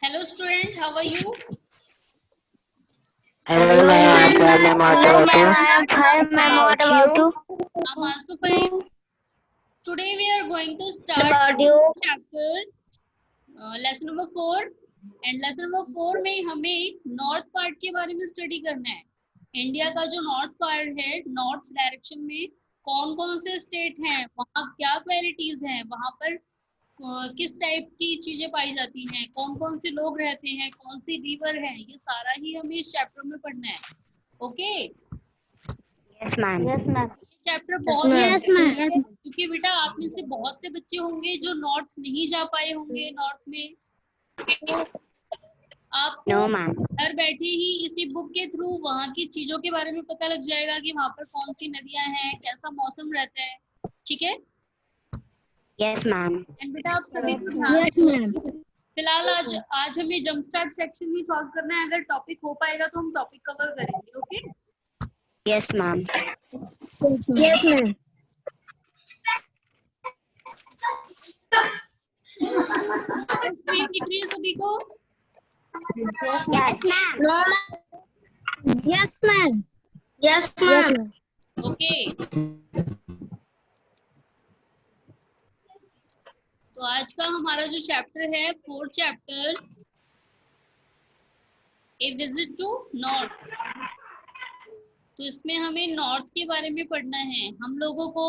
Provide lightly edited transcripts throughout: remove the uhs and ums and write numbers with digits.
Hello student, how are you? Hello ma'am, fine ma'am, what Hello about ma'am, you? I am fine ma'am. What about you? I'm also fine. Today we are going to What start about you? chapter lesson number 4 and lesson number 4 में हमें north part के बारे में study करना है। India का जो north part है, नॉर्थ डायरेक्शन में कौन कौन से स्टेट हैं, वहाँ क्या क्वालिटीज हैं, वहाँ पर किस टाइप की चीजें पाई जाती हैं, कौन कौन से लोग रहते हैं, कौन सी रिवर है, ये सारा ही हमें इस चैप्टर में पढ़ना है। Okay Yes ma'am. Yes ma'am. Chapter बहुत Yes ma'am. Yes ma'am. क्योंकि बेटा आप में से बहुत से बच्चे होंगे जो नॉर्थ नहीं जा पाए होंगे नॉर्थ में, तो आपको No ma'am. घर बैठे ही इसी बुक के थ्रू वहाँ की चीजों के बारे में पता लग जाएगा कि वहाँ पर कौन सी नदियां हैं, कैसा मौसम रहता है। ठीक है Yes ma'am. एंड बेटा आप सभी को ध्यान Yes ma'am. फिलहाल आज हमें जंप स्टार्ट सेक्शन ही सॉल्व करना है। अगर टॉपिक हो पाएगा तो हम टॉपिक कवर करेंगे। Okay Yes ma'am. Yes ma'am. Screen दिख रही है सभी को? Yes ma'am. No ma'am. Yes ma'am. Yes ma'am. Okay तो आज का हमारा जो चैप्टर है, fourth chapter, a visit to north. तो इसमें हमें नॉर्थ के बारे में पढ़ना है। हम लोगों को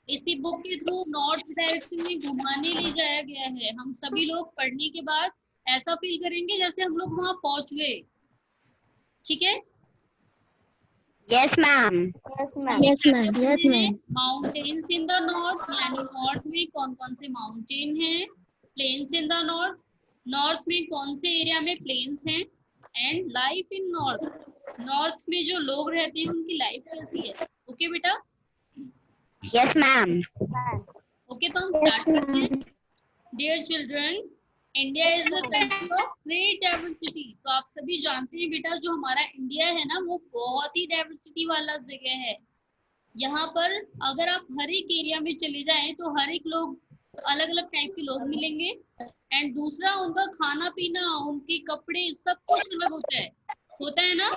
इसी बुक के थ्रू नॉर्थ डायरेक्शन में घुमाने ले जाया गया है। हम सभी लोग पढ़ने के बाद ऐसा फील करेंगे जैसे हम लोग वहां पहुंच गए। ठीक है Yes ma'am. Yes ma'am. Yes ma'am. Yes ma'am. Mountains in the north, यानी नॉर्थ में कौन कौन से माउंटेन हैं। Plains in the north, north में कौन से एरिया में प्लेन्स हैं। And life in north, north में जो लोग रहते हैं उनकी लाइफ कैसी है। ओके बेटा? Yes ma'am. ओके तो हम स्टार्ट करते हैं। Dear children, India is a country of great diversity. तो आप सभी जानते हैं बेटा, जो हमारा इंडिया है ना, वो बहुत ही डाइवर्सिटी वाला जगह है। यहाँ पर अगर आप हर एक एरिया में चले जाएं तो हर एक लोग, अलग अलग टाइप के लोग मिलेंगे। एंड दूसरा, उनका खाना पीना, उनके कपड़े, सब कुछ अलग होता है ना?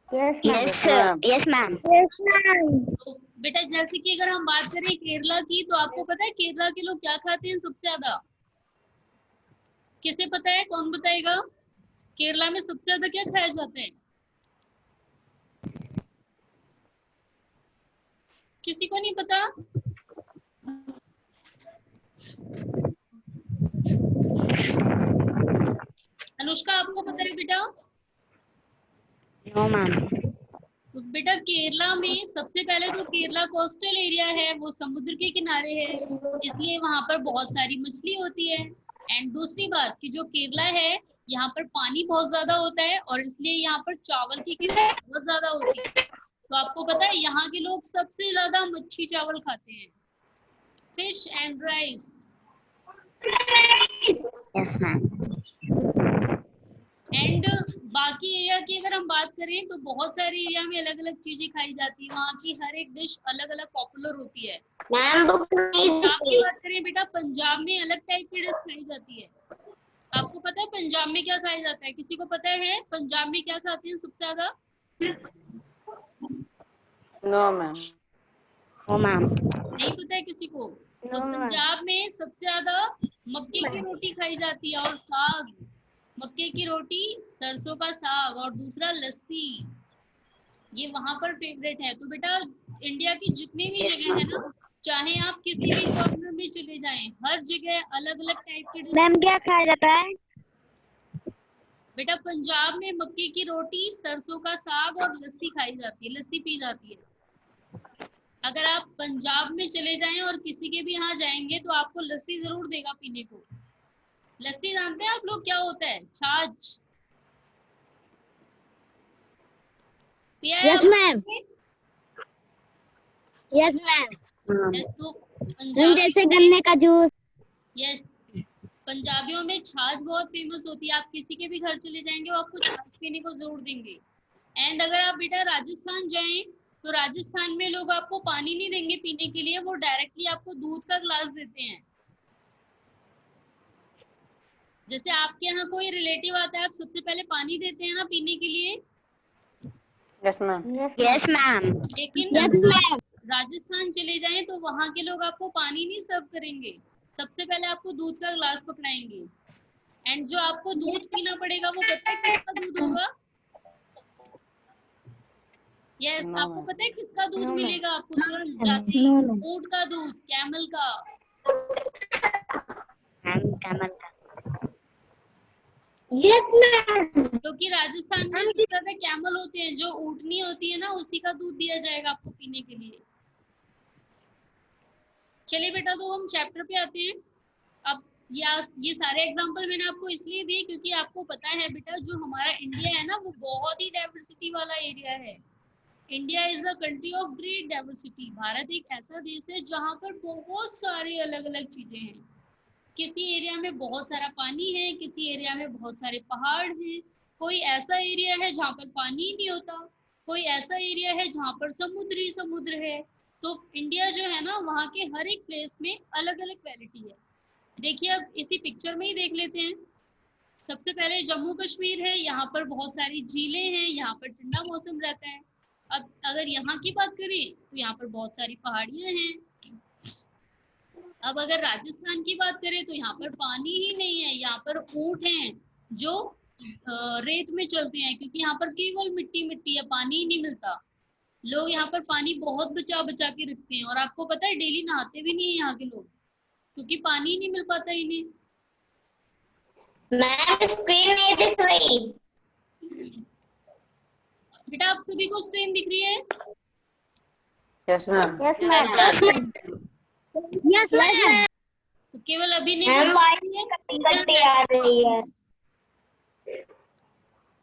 Yes sir. Yes ma'am. Yes ma'am. तो बेटा जैसे कि अगर हम बात करें केरला की, तो आपको पता है केरला के लोग क्या खाते हैं सबसे ज्यादा? किसे पता है? कौन बताएगा? केरला में सबसे ज्यादा क्या खाया जाता है? किसी को नहीं पता? अनुष्का आपको पता है बेटा? No ma'am. तो बेटा केरला में सबसे पहले तो केरला कोस्टल एरिया है, वो समुद्र के किनारे है, इसलिए वहां पर बहुत सारी मछली होती है। एंड दूसरी बात कि जो केरला है, यहाँ पर पानी बहुत ज्यादा होता है और इसलिए यहाँ पर चावल की खेती बहुत ज्यादा होती है। तो आपको पता है यहाँ के लोग सबसे ज्यादा मच्छी चावल खाते हैं, fish and rice. Yes ma'am. And बाकी एरिया की अगर हम बात करें तो बहुत सारे एरिया में अलग अलग चीजें खाई जाती है। वहाँ की हर एक डिश अलग अलग पॉपुलर होती है। Ma'am book पंजाब की बात करें बेटा, पंजाब में अलग टाइप की डिश खाई जाती है। आपको पता है पंजाब में क्या खाया जाता है? किसी को पता है पंजाब में क्या खाते हैं सबसे ज्यादा? No ma'am. No ma'am. नहीं पता है किसी को? तो पंजाब में सबसे ज्यादा मक्के की रोटी खाई जाती है और साग। मक्के की रोटी, सरसों का साग और दूसरा लस्सी, ये वहां पर फेवरेट है। तो बेटा इंडिया की जितनी भी जगह है ना, चाहे आप किसी भी कॉर्नर में चले जाएं, हर जगह अलग अलग टाइप की डिश। मैम क्या खाया जाता है? बेटा पंजाब में मक्के की रोटी, सरसों का साग और लस्सी खाई जाती है, लस्सी पी जाती है। अगर आप पंजाब में चले जाएं और किसी के भी यहाँ जाएंगे तो आपको लस्सी जरूर देगा पीने को। लस्सी जानते हैं आप लोग क्या होता है? छाछ। Yes ma'am. Yes ma'am. तो जैसे गन्ने का जूस। यस, पंजाबियों में छाछ बहुत फेमस होती है। आप किसी के भी घर चले जाएंगे वो आपको छाछ पीने को जरूर देंगे। एंड अगर आप बेटा राजस्थान जाएं तो राजस्थान में लोग आपको पानी नहीं देंगे पीने के लिए, वो डायरेक्टली आपको दूध का ग्लास देते हैं। जैसे आपके यहाँ कोई रिलेटिव आता है, आप सबसे पहले पानी देते हैं ना पीने के लिए। Yes ma'am. Yes, ma'am. लेकिन Yes, अगर ma'am. आप राजस्थान चले जाएं तो वहां के लोग आपको पानी नहीं सर्व करेंगे, सबसे पहले आपको दूध का ग्लास पकड़ाएंगे। एंड जो आपको दूध पीना पड़ेगा वो पता है किसका दूध होगा? यस, नो आपको मैम। पता है किसका दूध No, ma'am. मिलेगा आपको तुरंत जाते ही? No, ma'am. ऊंट का दूध, कैमल का। Camel. Yes, ma'am. क्योंकि राजस्थान में सबसे ज्यादा कैमल होते हैं, जो ऊँटनी होती है ना उसी का दूध दिया जाएगा आपको पीने के लिए। चलिए बेटा, तो हम चैप्टर पे आते हैं। अब ये सारे एग्जांपल मैंने आपको इसलिए दिए क्योंकि आपको पता है बेटा, जो हमारा इंडिया है ना वो बहुत ही डाइवर्सिटी वाला एरिया है। India is the country of great diversity. Bharat एक ऐसा देश है जहाँ पर बहुत सारी अलग अलग चीजें हैं। किसी एरिया में बहुत सारा पानी है, किसी एरिया में बहुत सारे पहाड़ हैं, कोई ऐसा एरिया है जहाँ पर पानी ही नहीं होता, कोई ऐसा एरिया है जहाँ पर समुद्र ही समुद्र है। तो इंडिया जो है ना, वहाँ के हर एक प्लेस में अलग अलग क्वालिटी है। देखिए, अब इसी पिक्चर में ही देख लेते हैं। सबसे पहले जम्मू कश्मीर है, यहाँ पर बहुत सारी झीलें हैं, यहाँ पर ठंडा मौसम रहता है। अब अगर यहाँ की बात करें तो यहाँ पर बहुत सारी पहाड़ियाँ हैं। अब अगर राजस्थान की बात करें तो यहाँ पर पानी ही नहीं है, यहाँ पर ऊंट हैं जो रेत में चलते हैं, क्योंकि यहाँ पर केवल मिट्टी मिट्टी है, पानी ही नहीं मिलता। लोग यहाँ पर पानी बहुत बचा बचा के रखते हैं, और आपको पता है डेली नहाते भी नहीं है यहाँ के लोग, क्योंकि पानी ही नहीं मिल पाता इन्हें। मैम स्क्रीन नहीं दिख रही। बेटा, आप सभी को स्क्रीन दिख रही है? Yes ma'am. Yes, ma'am. Yes, ma'am. तो केवल अभी नहीं मैम बन वॉइस रही है। कटी आ रही है।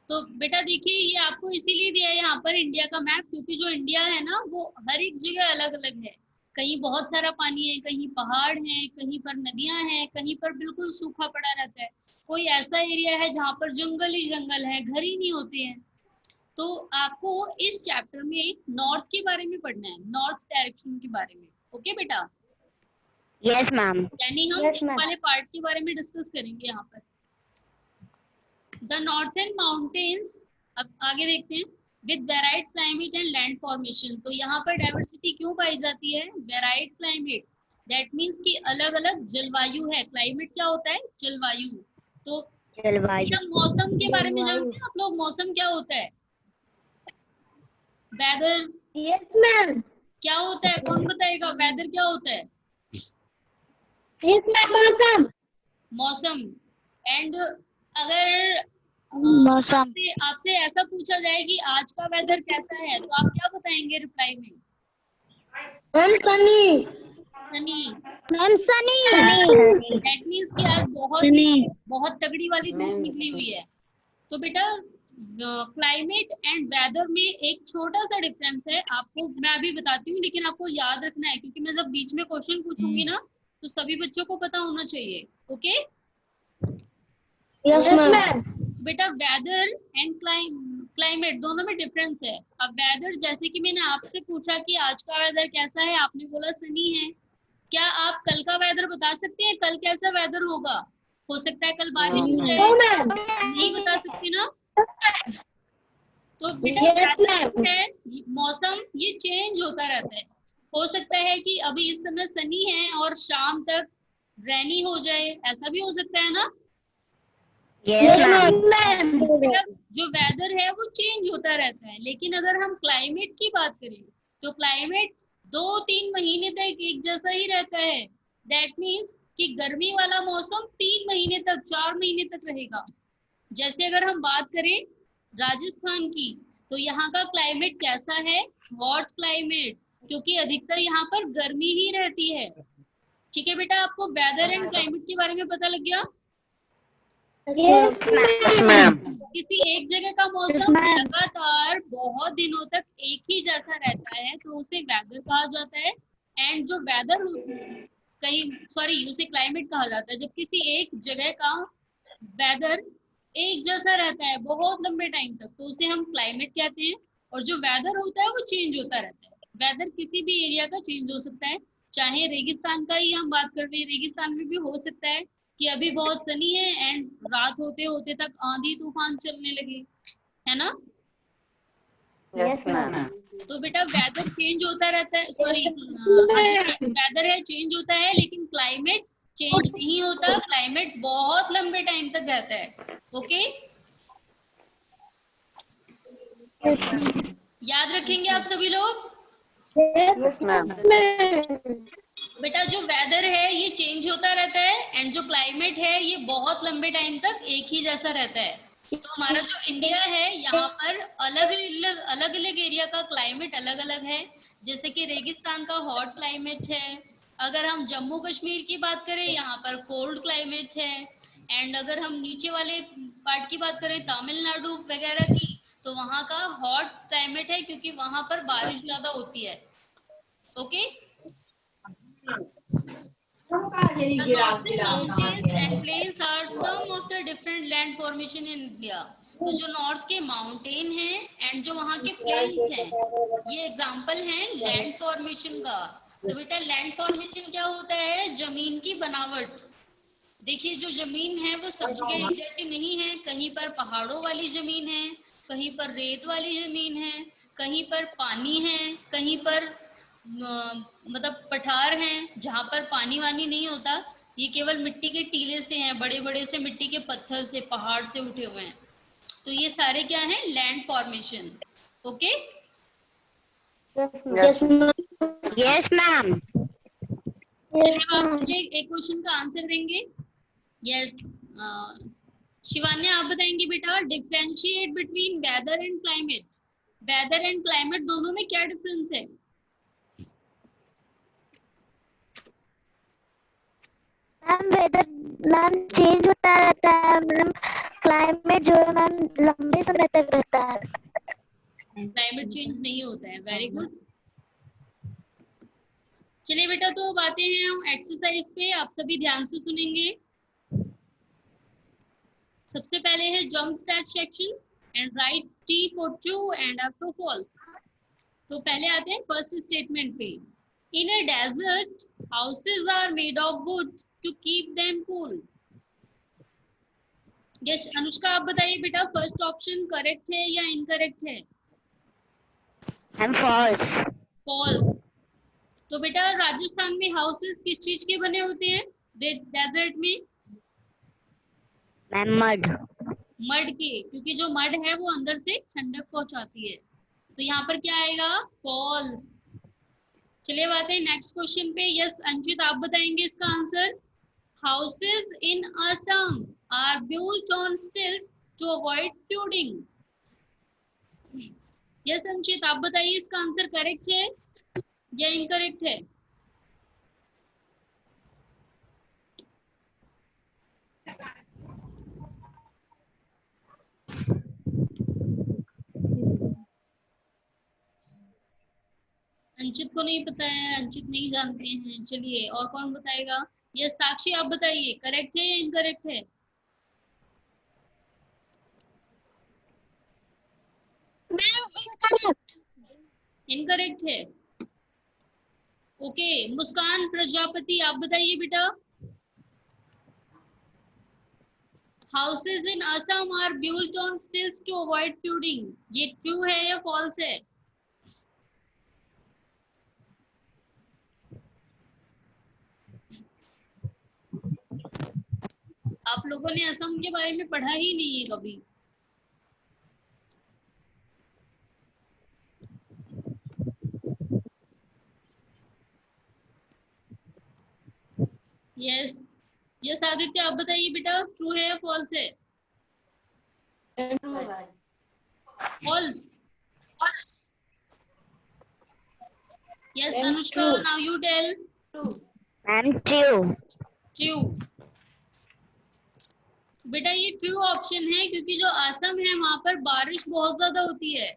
तो बेटा देखिए, ये आपको इसीलिए दिया है यहाँ पर इंडिया का मैप, क्योंकि जो इंडिया है ना वो हर एक जगह अलग अलग है। कहीं बहुत सारा पानी है, कहीं पहाड़ है, कहीं पर नदियां हैं, कहीं पर बिल्कुल सूखा पड़ा रहता है। कोई ऐसा एरिया है जहाँ पर जंगल ही जंगल है, घर ही नहीं होते हैं। तो आपको इस चैप्टर में नॉर्थ के बारे में पढ़ना है, नॉर्थ डायरेक्शन के बारे में। ओके बेटा, Yes, ma'am. यानी हम Yes, इस ma'am. वाले पार्ट के बारे में डिस्कस करेंगे यहाँ पर। द नॉर्थर्न माउंटेन्स, अब आगे देखते हैं, with varied climate and land formation. तो यहाँ पर डाइवर्सिटी क्यों पाई जाती है? वेराइड क्लाइमेट, दैट मीन्स कि अलग अलग जलवायु है। क्लाइमेट क्या होता है? जलवायु। तो जलवायु। मौसम के बारे में जानते हैं आप लोग? मौसम क्या होता है? Weather Yes, ma'am. क्या होता है? कौन बताएगा वेदर क्या होता है? Yes, ma'am. मौसम। मौसम। एंड अगर मौसम। आपसे ऐसा पूछा जाए कि आज का वेदर कैसा है, तो आप क्या बताएंगे रिप्लाई में? Ma'am Sunny. Sunny. Ma'am Sunny. That means कि आज बहुत तगड़ी वाली धूप निकली हुई है। तो बेटा, क्लाइमेट एंड वेदर में एक छोटा सा डिफरेंस है, आपको मैं अभी बताती हूँ, लेकिन आपको याद रखना है, क्योंकि मैं जब बीच में क्वेश्चन पूछूंगी ना तो सभी बच्चों को पता होना चाहिए। ओके? Yes, ma'am. बेटा, वेदर एंड क्लाइमेट दोनों में डिफरेंस है। अब वेदर, जैसे कि मैंने आपसे पूछा कि आज का वेदर कैसा है, आपने बोला सनी है। क्या आप कल का वेदर बता सकते हैं? कल कैसा वेदर होगा? हो सकता है कल बारिश हो जाए, No, ma'am. नहीं बता सकते ना। तो बेटा Yes, ma'am. weather है, मौसम ये चेंज होता रहता है। हो सकता है कि अभी इस समय सनी है और शाम तक रैनी हो जाए, ऐसा भी हो सकता है ना। Yes, ma'am. बेटा, जो वेदर है वो चेंज होता रहता है, लेकिन अगर हम क्लाइमेट की बात करें तो क्लाइमेट 2-3 महीने तक एक जैसा ही रहता है। दैट मीन्स कि गर्मी वाला मौसम 3 महीने तक, 4 महीने तक रहेगा। जैसे अगर हम बात करें राजस्थान की, तो यहाँ का क्लाइमेट कैसा है? हॉट क्लाइमेट, क्योंकि अधिकतर यहाँ पर गर्मी ही रहती है। ठीक है बेटा, आपको वेदर एंड क्लाइमेट के बारे में पता लग गया? Yes ma'am. किसी एक जगह का मौसम लगातार बहुत दिनों तक एक ही जैसा रहता है तो उसे वेदर कहा जाता है। एंड जो वेदर उसे क्लाइमेट कहा जाता है। जब किसी एक जगह का वेदर एक जैसा रहता है बहुत लंबे टाइम तक, तो उसे हम क्लाइमेट कहते हैं। और जो वेदर होता है वो चेंज होता रहता है। वेदर किसी भी एरिया का चेंज हो सकता है, चाहे रेगिस्तान का ही हम बात कर रहे हैं, रेगिस्तान में भी हो सकता है कि अभी बहुत सनी है एंड रात होते होते तक आंधी तूफान चलने लगे, है ना। Yes, ma'am. तो बेटा वेदर चेंज होता रहता है, सॉरी हाँ जी, वेदर है चेंज होता है लेकिन क्लाइमेट चेंज नहीं होता, क्लाइमेट बहुत लंबे टाइम तक रहता है। ओके, याद रखेंगे आप सभी लोग। Yes, ma'am. बेटा जो वेदर है ये चेंज होता रहता है एंड जो क्लाइमेट है ये बहुत लंबे टाइम तक एक ही जैसा रहता है। तो हमारा जो इंडिया है यहाँ पर अलग अलग एरिया का क्लाइमेट अलग अलग है। जैसे कि रेगिस्तान का हॉट क्लाइमेट है, अगर हम जम्मू कश्मीर की बात करें यहाँ पर कोल्ड क्लाइमेट है, एंड अगर हम नीचे वाले पार्ट की बात करें तमिलनाडु वगैरह की, तो वहाँ का हॉट क्लाइमेट है क्योंकि वहाँ पर बारिश ज्यादा होती है। Okay, the northern mountains and plains are some of the different land formation in India। तो जो नॉर्थ के माउंटेन हैं एंड जो वहाँ के प्लेन्स हैं ये एग्जांपल हैं लैंड फॉर्मेशन का। तो बेटा लैंड फॉर्मेशन क्या होता है, जमीन की बनावट। देखिए जो जमीन है वो सब जगह एक जैसी नहीं है, कहीं पर पहाड़ों वाली जमीन है, कहीं पर रेत वाली जमीन है, कहीं पर पानी है, कहीं पर मतलब पठार हैं जहाँ पर पानी वानी नहीं होता, ये केवल मिट्टी के टीले से हैं, बड़े बड़े से मिट्टी के पत्थर से पहाड़ से उठे हुए हैं। तो ये सारे क्या हैं, land formation. Okay, Yes. Yes, ma'am. चलिए आप मुझे एक क्वेश्चन का आंसर देंगे। यस, शिवान्या आप बताएंगे बेटा, differentiate between weather and climate. Weather and climate दोनों में क्या डिफरेंस है? मैम वेदर मैम चेंज होता रहता है मैम, क्लाइमेट जो है मैम लंबे समय तक रहता है। क्लाइमेट चेंज नहीं होता है, वेरी गुड। चलिए बेटा तो अब आते हैं हम एक्सरसाइज पे, आप सभी ध्यान से सुनेंगे। सबसे पहले है jump start section and write T for true and R for false. तो पहले आते हैं फर्स्ट स्टेटमेंट पे। In a desert houses are made of wood to keep them cool. Yes Anushka आप बताइए बेटा, फर्स्ट ऑप्शन करेक्ट है या इनकरेक्ट है? I'm false. फॉल्स। तो बेटा राजस्थान में हाउसेस किस चीज के बने होते हैं डेजर्ट में? Ma'am, mud. मड के, क्योंकि जो मड है वो अंदर से ठंडक पहुंचाती है। तो यहाँ पर क्या आएगा, फॉल्स। चलिए बात है नेक्स्ट क्वेश्चन पे। यस अंकित आप बताएंगे इसका answer. Houses in Assam are built on stilts to avoid flooding. Yes Ankit आप बताइए इसका आंसर करेक्ट है या इनकरेक्ट है? अंकित को नहीं पता है, अंकित नहीं जानते हैं। चलिए और कौन बताएगा? यस साक्षी आप बताइए, करेक्ट है या इनकरेक्ट है? इनकरेक्ट है। ओके, मुस्कान प्रजापति आप बताइए बेटा। Houses in Assam are built on stilts to avoid flooding, ये ट्रू है या फॉल्स है? आप लोगों ने असम के बारे में पढ़ा ही नहीं है कभी। यस यस आदित्य आप बताइए बेटा, ट्रू है या फॉल्स है? False. Yes Anushka now you tell. Ma'am, true. True. बेटा ये ट्रू ऑप्शन है क्योंकि जो असम है वहां पर बारिश बहुत ज्यादा होती है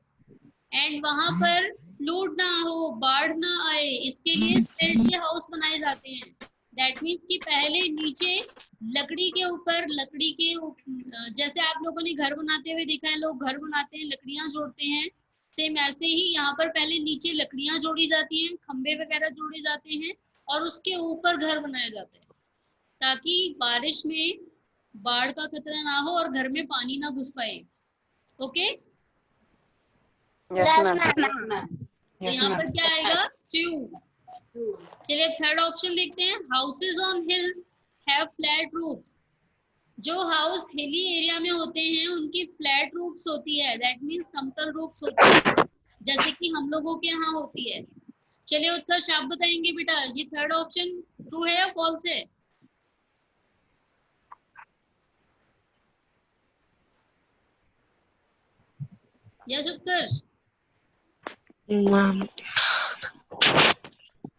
एंड वहां पर फ्लूड ना हो, बाढ़ ना आए, इसके लिए स्टिल्ट के हाउस बनाए जाते हैं। दैट मीन्स कि पहले नीचे लकड़ी के ऊपर जैसे आप लोगों ने घर बनाते हुए देखा है, लोग घर बनाते हैं लकड़ियां जोड़ते हैं, सेम ऐसे ही यहाँ पर पहले नीचे लकड़ियां जोड़ी जाती हैं, खंबे वगैरह जोड़े जाते हैं और उसके ऊपर घर बनाया जाता है ताकि बारिश में बाढ़ का खतरा ना हो और घर में पानी ना घुस पाए। Okay, Yes, ma'am. तो यहाँ पर क्या आएगा? ट्रू। चलिए थर्ड ऑप्शन देखते हैं। Houses on hills have flat roofs. जो हाउस हिली एरिया में होते हैं उनकी फ्लैट रूफ्स होती है, दैट मीन्स समतल रूफ्स होती है, जैसे कि हम लोगों के यहाँ होती है। चलिए उत्कर्ष आप बताएंगे बेटा, ये थर्ड ऑप्शन ट्रू है या फॉल्स है? Yes Utkarsh.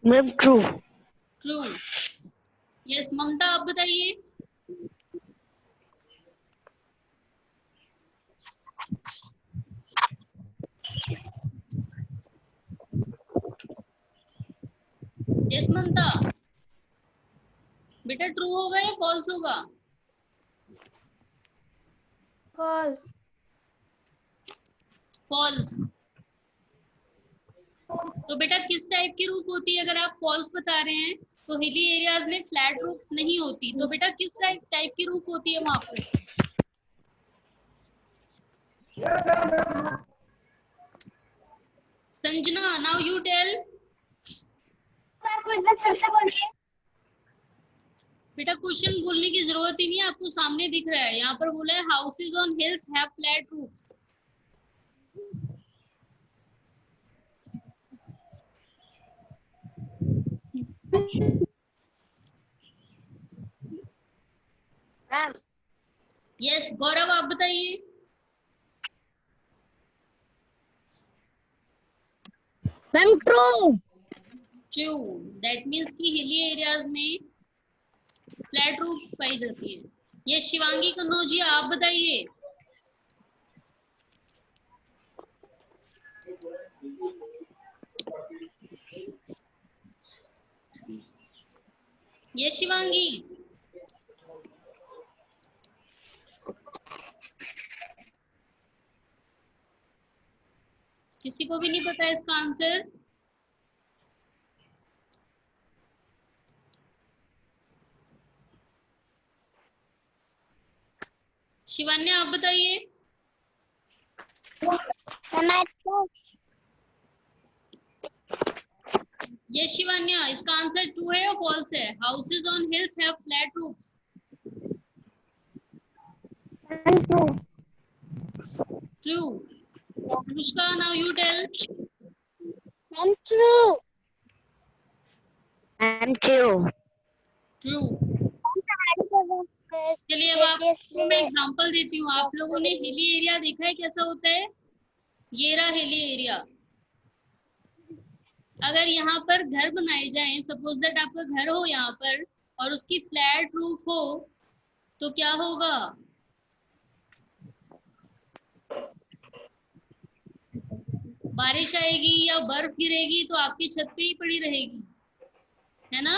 Ma'am true. True. Yes Mamta आप बताइए। यस ममता, बेटा ट्रू होगा या फॉल्स होगा? फॉल्स। फॉल्स। तो बेटा किस टाइप की रूफ होती है? अगर आप फॉल्स बता रहे हैं तो हिली एरियाज में फ्लैट रूफ नहीं होती, तो बेटा किस टाइप की रूफ होती है वहां पर? Sanjana, now you tell. बेटा क्वेश्चन बोलने की जरूरत ही नहीं है, आपको सामने दिख रहा है, यहाँ पर बोला है houses on hills have flat roofs. Yes Gaurav आप बताइए। Ma'am true. True, that means कि हिली एरियाज में फ्लैट रूफ्स पाई जाती है। ये शिवांगी कन्नौजी आप बताइए। ये शिवांगी। किसी को भी नहीं पता इसका आंसर? शिवान्या आप बताइए। ये शिवान्या, इसका आंसर ट्रू है या फॉल्स है? Houses on hills have flat roofs. True. Anushka now you tell. True. Ma'am true. True. चलिए अब आपको मैं एग्जांपल देती हूँ। आप लोगों ने हिली एरिया देखा है कैसा होता है? ये रहा हिली एरिया। अगर यहाँ पर घर बनाए जाएं, सपोज दैट आपका घर हो यहाँ पर और उसकी फ्लैट रूफ हो, तो क्या होगा? बारिश आएगी या बर्फ गिरेगी तो आपकी छत पे ही पड़ी रहेगी, है ना?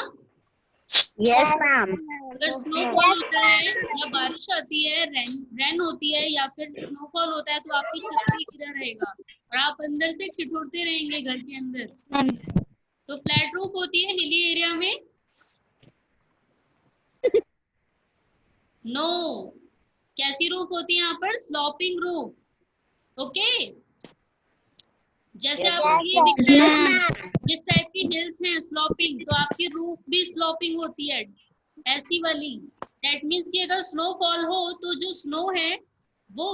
Yes ma'am. अगर स्नोफॉल होता है या बारिश आती है, रेन होती है या फिर स्नोफॉल होता है, तो आपकी छत पे गिरा रहेगा और आप अंदर से ठिठुरते रहेंगे घर के अंदर। तो फ्लैट रूफ होती है हिली एरिया में? नो। कैसी रूफ होती है यहाँ पर? Sloping roof. ओके, जैसे आपको ये दिख रहा है, जिस टाइप की हिल्स हैं स्लोपिंग, तो आपकी रूफ भी स्लोपिंग होती है, ऐसी वाली। दैट मीन्स कि अगर स्नोफॉल हो तो जो स्नो है वो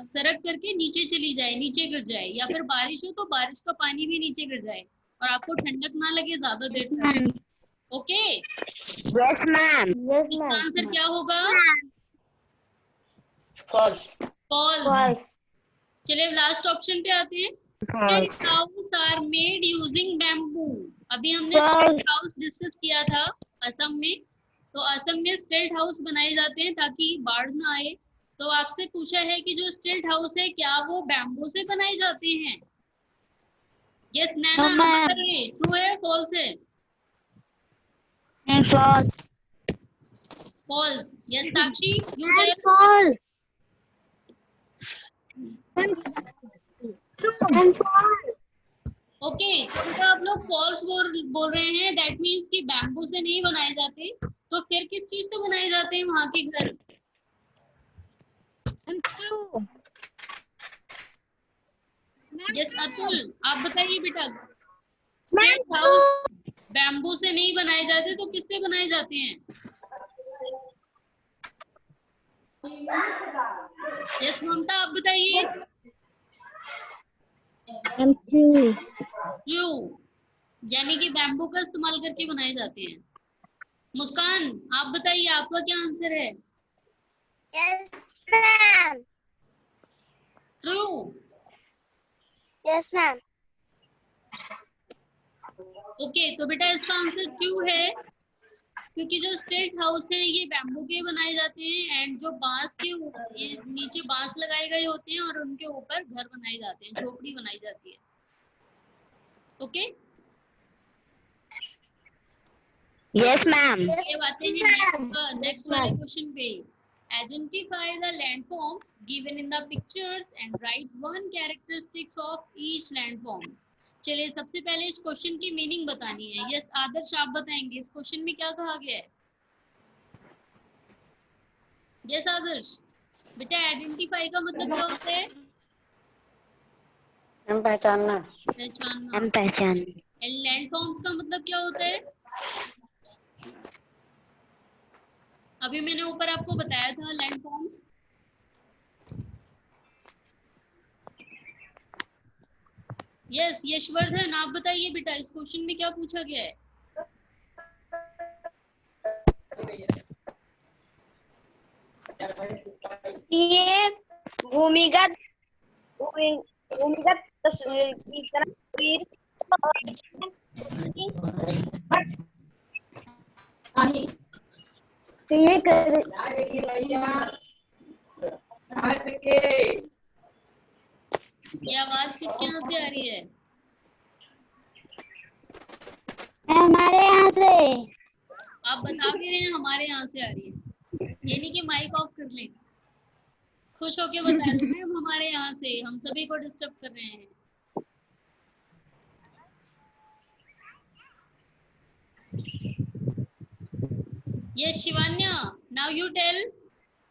सरक करके नीचे चली जाए, नीचे गिर जाए, या फिर बारिश हो तो बारिश का पानी भी नीचे गिर जाए और आपको ठंडक ना लगे ज्यादा देर तक। Okay, yes ma'am. इसका आंसर क्या होगा? False. फॉल्स। चलिए लास्ट ऑप्शन पे आते हैं। Stilt house are made using bamboo. अभी हमने स्टिल्ट हाउस डिस्कस किया था असम में। तो असम में स्टिल्ट हाउस बनाए जाते हैं ताकि बाढ़ ना आए। तो आपसे पूछा है कि जो स्टिल्ट हाउस है क्या वो बैम्बू से बनाए जाते हैं? यस नैना आप बताइए, ट्रू है फॉल्स है? False. Yes Sakshi you tell. Okay, तो आप लोग फॉल्स बोल रहे हैं, दैट मीन्स कि बैम्बू से नहीं बनाए जाते। तो फिर किस चीज से बनाए जाते हैं वहां के घर? True. यस अतुल, आप बताइए बेटा। Ma'am, स्टेट हाउस बैम्बू से नहीं बनाए जाते तो किससे बनाए जाते हैं? यस ममता, आप बताइए। true. क्यों? यानी कि बैम्बू का इस्तेमाल करके बनाए जाते हैं। मुस्कान, आप बताइए आपका क्या आंसर है? Yes, ma'am. True. Yes, ma'am. Okay, तो बेटा इसका आंसर ट्रू है, क्योंकि जो स्टेट हाउस है ये बैम्बू के बनाए जाते हैं एंड जो बांस के ये नीचे बांस लगाए गए होते हैं और उनके ऊपर घर बनाए जाते हैं, झोपड़ी बनाई जाती है। Okay, Yes, ma'am. ये बातें हैं नेक्स्ट वाले क्वेश्चन पे। Identify the landforms given in the pictures and right one characteristics of each landform. चलिए सबसे पहले इस क्वेश्चन की मीनिंग बतानी है। यस आदर्श, आप बताएंगे इस क्वेश्चन में क्या कहा गया है? यस आदर्श बेटा, आइडेंटिफाई का मतलब क्या होता है? हम पहचानना। पहचानना। हम पहचान। लैंडफॉर्म्स का मतलब क्या होता है? अभी मैंने ऊपर आपको बताया था लैंडफॉर्म्स। यस यशवर्धन, आप बताइए बेटा इस क्वेश्चन में क्या पूछा गया है? ये भूमिगत भूमिगत तस्वीर की तस्वीर ये ये आवाज किसके यहाँ से आ रही है? हमारे यहाँ से। आप बता भी रहे हैं हमारे यहाँ से आ रही है, ये नहीं कि माइक ऑफ कर लें। खुश होके बता रहे हैं हमारे यहाँ से, हम सभी को डिस्टर्ब कर रहे हैं। Yes, Shivanya. Now you tell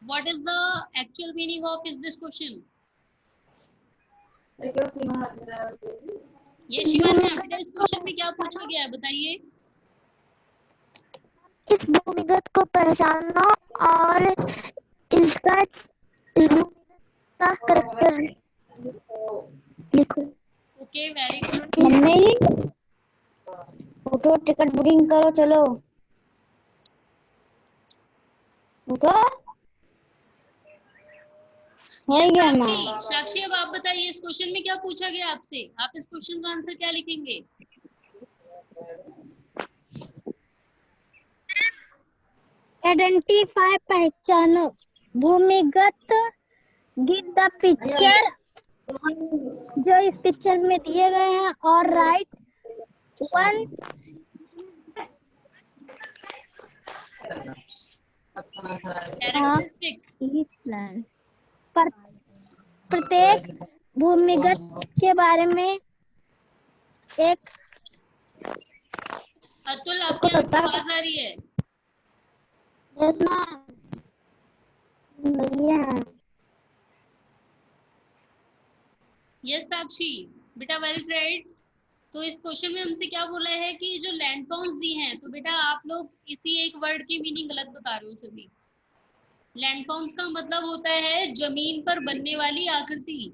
what is the actual meaning of is this question. ये शिवान्या बेटा इस क्वेश्चन में क्या पूछा गया है बताइए? इस भूमिगत को पहचानना और इसका करेक्टर लिखो। Okay very good. Mummy photo ticket booking करो, चलो उठो। हो गया साक्षी, माँ। साक्षी अब आप बताइए इस क्वेश्चन में क्या पूछा गया आपसे? आप इस क्वेश्चन का आंसर क्या लिखेंगे? आइडेंटिफाई पहचानो, भूमिगत गिव द पिक्चर जो इस पिक्चर में दिए गए हैं और right one characteristics. Each land पर प्रत्येक भूमिगत के बारे में एक। अतुल आपकी आवाज आ रही है? Yes ma'am. भैया यस साक्षी बेटा वेल ट्राइड। तो इस क्वेश्चन में हमसे क्या बोला है कि जो लैंडफॉर्म्स दी हैं, तो बेटा आप लोग इसी एक वर्ड की मीनिंग गलत बता रहे हो सभी। लैंडफॉर्म्स का मतलब होता है जमीन पर बनने वाली आकृति।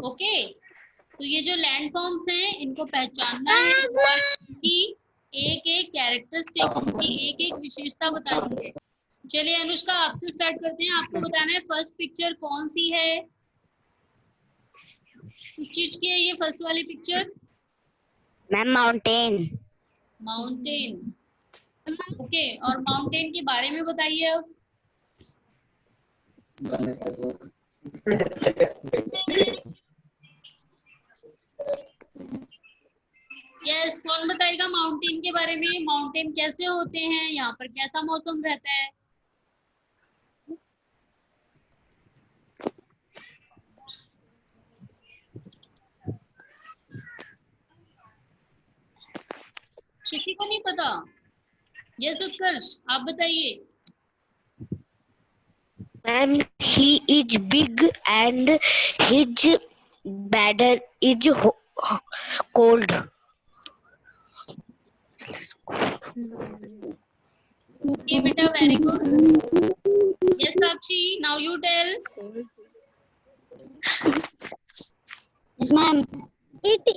ओके, तो ये जो लैंडफॉर्म्स हैं इनको पहचानना है और इनकी एक एक कैरेक्टरिस्टिक, इनकी एक एक विशेषता बतानी है। चलिए अनुष्का आपसे स्टार्ट करते हैं। आपको बताना है फर्स्ट पिक्चर कौन सी है, किस चीज की है ये फर्स्ट वाली picture? Ma'am mountain. Mountain. Okay, और माउंटेन के बारे में बताइए अब। यस, कौन बताएगा माउंटेन के बारे में? माउंटेन कैसे होते हैं, यहाँ पर कैसा मौसम रहता है? किसी को नहीं पता? यस उत्कर्ष, आप बताइए। Ma'am he is big and his weather is cold. Okay बेटा, very good. Yes Sakshi, now you tell. Ma'am, it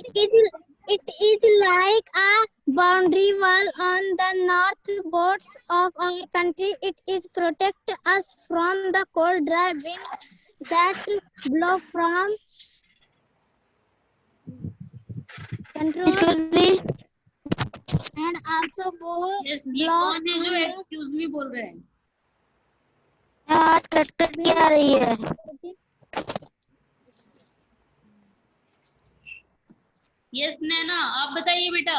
is like a boundary wall on the north borders of our country. It is protect us from the cold, dry wind that blow from control Excuse me. and also yes, ये blow कौन है जो on excuse me बोल रहे हैं? आवाज cut cut के आ रही है। यस नैना, आप बताइए बेटा,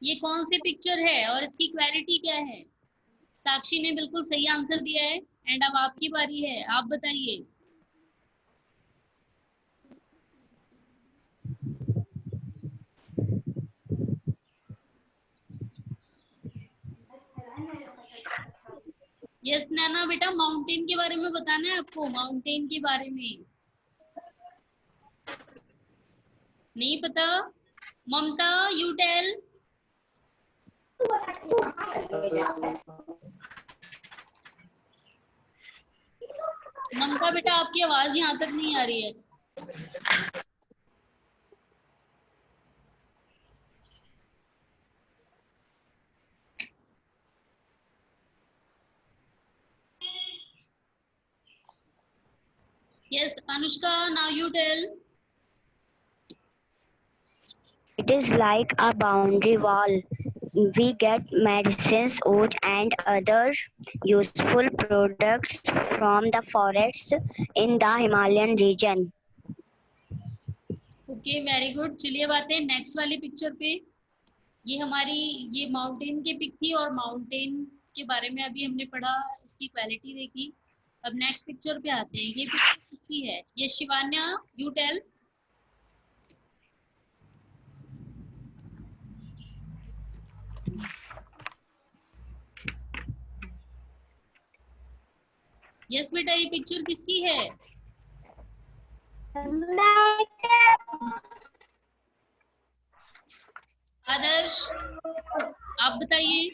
ये कौन सी पिक्चर है और इसकी क्वालिटी क्या है? साक्षी ने बिल्कुल सही आंसर दिया है एंड अब आपकी बारी है, आप बताइए। यस नैना बेटा, माउंटेन के बारे में बताना है आपको, माउंटेन के बारे में नहीं पता? ममता, यू टेल। ममता बेटा, आपकी आवाज यहाँ तक नहीं आ रही है। Yes Anushka, now you tell. It is like a boundary wall. We get medicines, wood, and other useful products from the forests in the Himalayan region. Okay very good. चलिए अब आते हैं नेक्स्ट वाली पिक्चर पे। ये हमारी ये माउंटेन की पिक थी और माउंटेन के बारे में अभी हमने पढ़ा, उसकी क्वालिटी देखी। अब नेक्स्ट पिक्चर पे आते हैं। ये पिक्चर किसकी है? ये शिवान्या, यू टेल। यस बेटा, ये पिक्चर किसकी है? आदर्श, आप बताइए।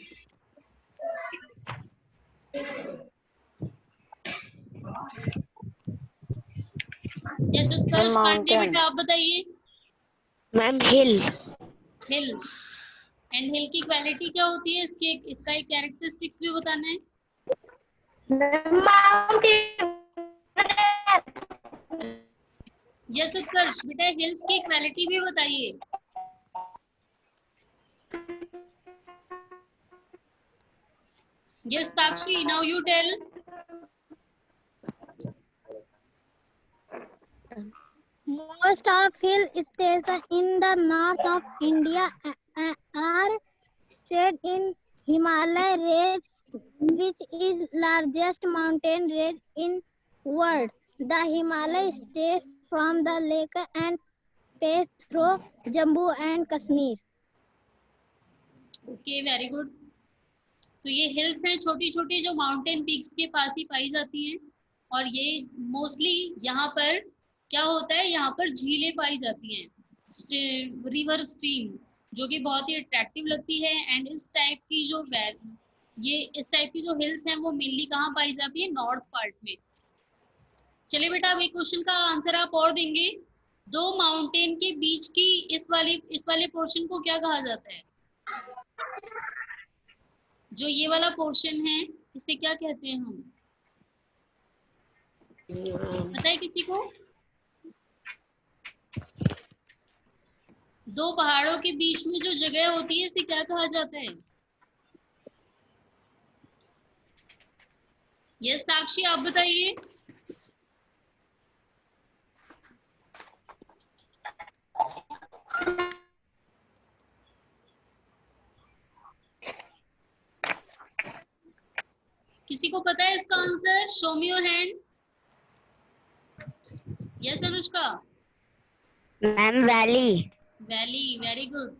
यस उत्कर्ष पांडे Mountain. बेटा, आप बताइए। Ma'am, hill. हिल। एंड हिल की क्वालिटी क्या होती है? इसके इसका एक कैरेक्टरिस्टिक्स भी बताना है। यस उत्कर्ष बेटा, हिल्स की क्वालिटी भी बताइए। Yes Sakshi, now you tell. most of hill stations in the north of India are spread in Himalaya range, which is largest mountain range in world. The Himalaya stays from the lake and pass through Jammu and Kashmir. Okay very good. तो ये hills हैं, छोटी छोटी, जो mountain peaks के पास ही पाई जाती हैं। और ये मोस्टली यहाँ पर क्या होता है, यहाँ पर झीलें पाई जाती हैं, रिवर स्ट्रीम, जो कि बहुत ही अट्रैक्टिव लगती है। एंड इस टाइप की जो इस टाइप की जो हिल्स हैं वो मेनली कहाँ पाई जाती है? नॉर्थ पार्ट में। चलिए बेटा, अब एक क्वेश्चन का आंसर आप और देंगे। दो माउंटेन के बीच की इस वाले पोर्शन को क्या कहा जाता है? जो ये वाला पोर्शन है, इसे क्या कहते हैं हम? पता है किसी को? दो पहाड़ों के बीच में जो जगह होती है, इसे क्या कहा जाता है? यस साक्षी, आप बताइए। किसी को पता है इसका answer? Show me your hand. Yes Anushka. Ma'am, valley. Valley, very good.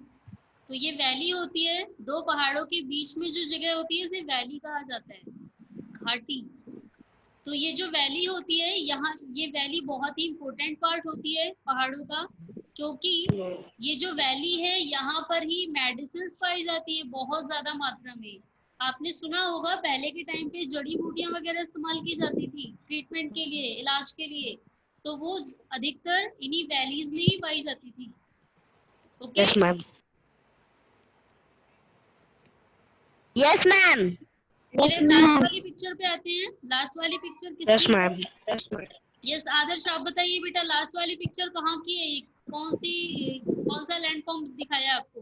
तो ये वैली होती है, दो पहाड़ों के बीच में जो जगह होती है इसे वैली कहा जाता है, घाटी। तो ये जो वैली होती है, यहाँ ये वैली बहुत ही इम्पोर्टेंट पार्ट होती है पहाड़ों का, क्योंकि ये जो वैली है यहाँ पर ही मेडिसिन पाई जाती है बहुत ज्यादा मात्रा में। आपने सुना होगा पहले के टाइम पे जड़ी बूटियां वगैरह इस्तेमाल की जाती थी ट्रीटमेंट के लिए, इलाज के लिए, तो वो अधिकतर इन्हीं वैलीज में ही पाई जाती थी। Okay? Yes, ma'am. Yes, ma'am. चलिए लास्ट वाली पिक्चर पे आते हैं। लास्ट वाली पिक्चर किसकी? Yes, ma'am. यस आदर्श, आप बताइए बेटा लास्ट वाली पिक्चर कहाँ की है? कौन सा लैंडफॉर्म दिखाया आपको?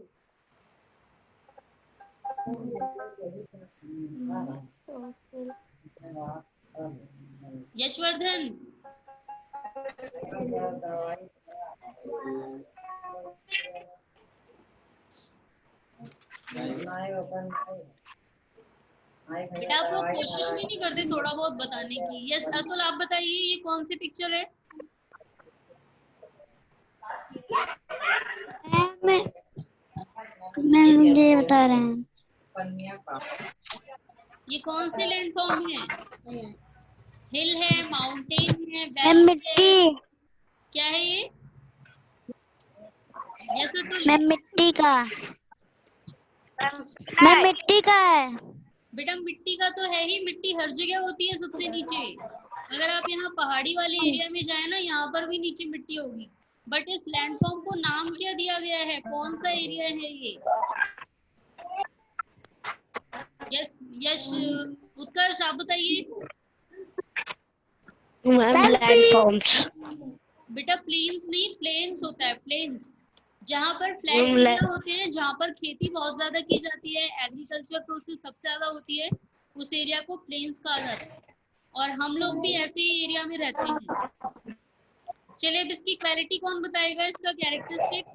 यशवर्धन, बेटा आप लोग कोशिश भी नहीं करते थोड़ा बहुत बताने की। यस अतुल, आप बताइए ये कौन सी पिक्चर है? मैं ये बता रहे हैं, ये कौन से लैंडफॉर्म है? हिल है, माउंटेन है, मैं वैली है, मिट्टी, क्या है ये? यस अतुल, मैं मिट्टी का, मैं मिट्टी का है। बेटा मिट्टी का तो है ही, मिट्टी हर जगह होती है सबसे नीचे। अगर आप यहाँ पहाड़ी वाले एरिया में जाए ना, यहाँ पर भी नीचे मिट्टी होगी, बट इस लैंडफॉर्म को नाम क्या दिया गया है? कौन सा एरिया है ये? यस यश उत्कर्ष, आप बताइए। Landforms. बेटा प्लेन्स नहीं, प्लेन्स होता है, प्लेन्स। जहाँ पर फ्लैट एरिया होते हैं, जहाँ पर खेती बहुत ज्यादा की जाती है, एग्रीकल्चर प्रोसेस सबसे ज्यादा होती है, उस एरिया को प्लेन्स कहा जाता है। और हम लोग भी ऐसे ही एरिया में रहते हैं। चलिए अब इसकी क्वालिटी कौन बताएगा, इसका characteristic?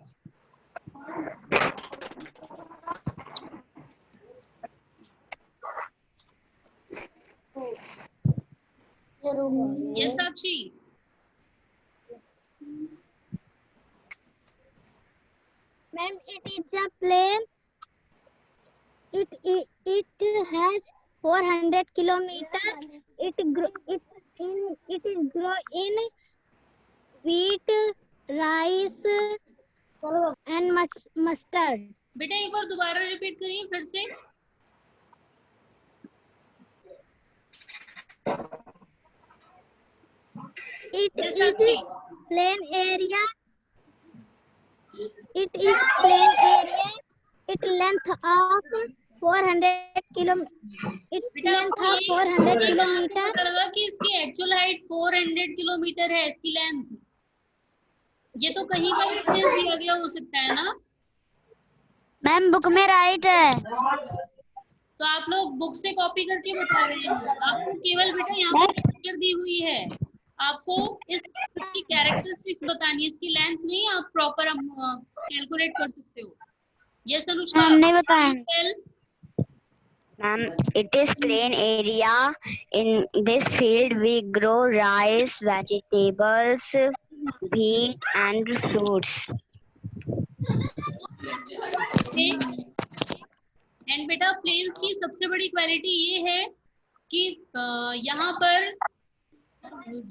Yes Sakshi, ma'am it is a plane. It has 400 kilometer. It is grow in wheat, rice and mustard. बेटा एक बार दोबारा रिपीट करिए फिर से। It Yes, is Sakshi. plain area. It is plain area. It length of 400 kilometer. It बेटा length आपको of ये 400 कहाँ से kilometer. पता लगा कि इसकी एक्चुअल हाइट 400 किलोमीटर है, इसकी लेंथ? ये तो कहीं का रेफरेंस दिया गया हो सकता है ना? मैम बुक में राइट है। तो आप लोग बुक से कॉपी करके बता रहे हो? आपको केवल बेटा यहाँ पर पिक्चर दी हुई है, आपको इसकी कैरेक्टरिस्टिक्स बतानी है, इसकी लेंथ नहीं आप प्रॉपर कैलकुलेट कर सकते हो। यस अनुष्का, नहीं बताया। Ma'am, it is plain area. In this field, we grow rice, vegetables, wheat, and fruits. And बेटा प्लेन्स की सबसे बड़ी क्वालिटी ये है कि यहाँ पर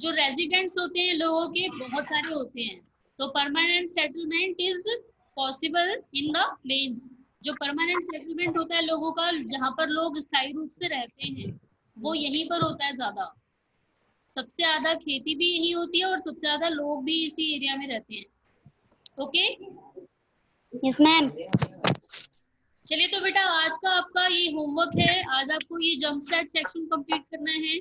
जो रेजिडेंट्स होते हैं लोगों के बहुत सारे होते हैं, तो permanent settlement is possible in the plains. जो परमानेंट सेटलमेंट होता है लोगों का, जहाँ पर लोग स्थायी रूप से रहते हैं, वो यहीं पर होता है ज्यादा। सबसे ज्यादा खेती भी यही होती है और सबसे ज्यादा लोग भी इसी एरिया में रहते हैं। ओके? Yes ma'am. चलिए तो बेटा आज का आपका ये होमवर्क है, आज आपको ये जंप स्टार्ट सेक्शन कंप्लीट करना है।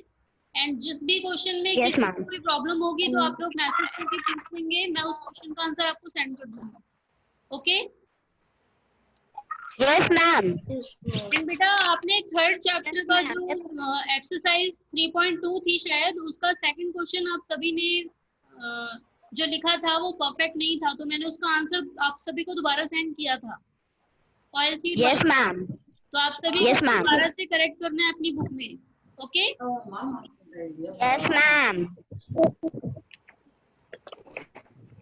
एंड जिस भी क्वेश्चन में Yes, किसी ma'am. को कोई प्रॉब्लम होगी तो आप लोग मैसेज करके पूछ लेंगे, मैं उस क्वेश्चन का आंसर आपको सेंड कर दूंगी। ओके? Yes, ma'am. एंड बेटा आपने थर्ड चैप्टर का जो एक्सरसाइज 3.2 थी शायद, उसका सेकंड क्वेश्चन आप सभी ने जो लिखा था वो परफेक्ट नहीं था, तो मैंने उसका आंसर आप सभी को दोबारा सेंड किया था ऑयल सीड। Yes, ma'am. तो आप सभी Yes, को ma'am. दोबारा से करेक्ट करना है अपनी बुक में। ओके? Yes, ma'am.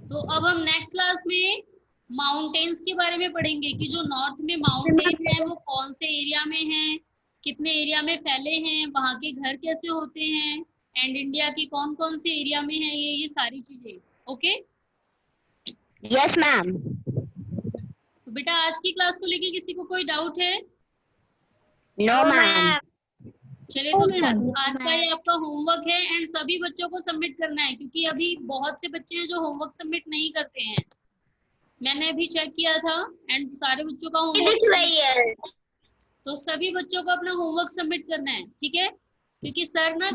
तो अब हम नेक्स्ट क्लास में माउंटेन्स के बारे में पढ़ेंगे कि जो नॉर्थ में माउंटेन है वो कौन से एरिया में है, कितने एरिया में फैले हैं, वहाँ के घर कैसे होते हैं, एंड इंडिया के कौन कौन से एरिया में है, ये सारी चीजें। Okay Yes, ma'am. तो बेटा आज की क्लास को लेके किसी को कोई डाउट है? No, ma'am. चलिए तो आज का ये आपका होमवर्क है एंड सभी बच्चों को सबमिट करना है, क्योंकि अभी बहुत से बच्चे हैं जो होमवर्क सबमिट नहीं करते हैं। मैंने अभी चेक किया था एंड सारे बच्चों का होमवर्क, तो सभी बच्चों को अपना होमवर्क सबमिट करना है, ठीक है? क्योंकि सर ना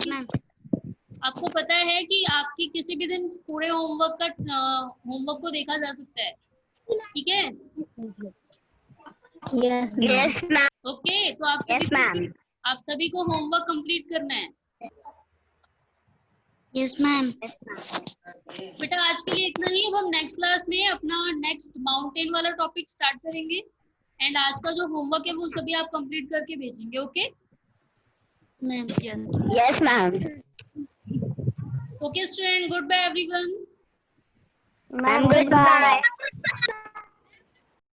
आपको पता है कि आपकी किसी भी दिन पूरे होमवर्क को देखा जा सकता है, ठीक है? Yes, ma'am. ओके तो Yes, ma'am. आप सभी को होमवर्क कंप्लीट करना है। Yes ma'am. बेटा आज के लिए इतना ही। अब हम नेक्स्ट क्लास में अपना नेक्स्ट माउंटेन वाला टॉपिक स्टार्ट करेंगे एंड आज का जो होमवर्क है वो सभी आप कंप्लीट करके भेजेंगे। Okay ma'am Yes, ma'am. Okay student, good bye everyone. Ma'am, goodbye.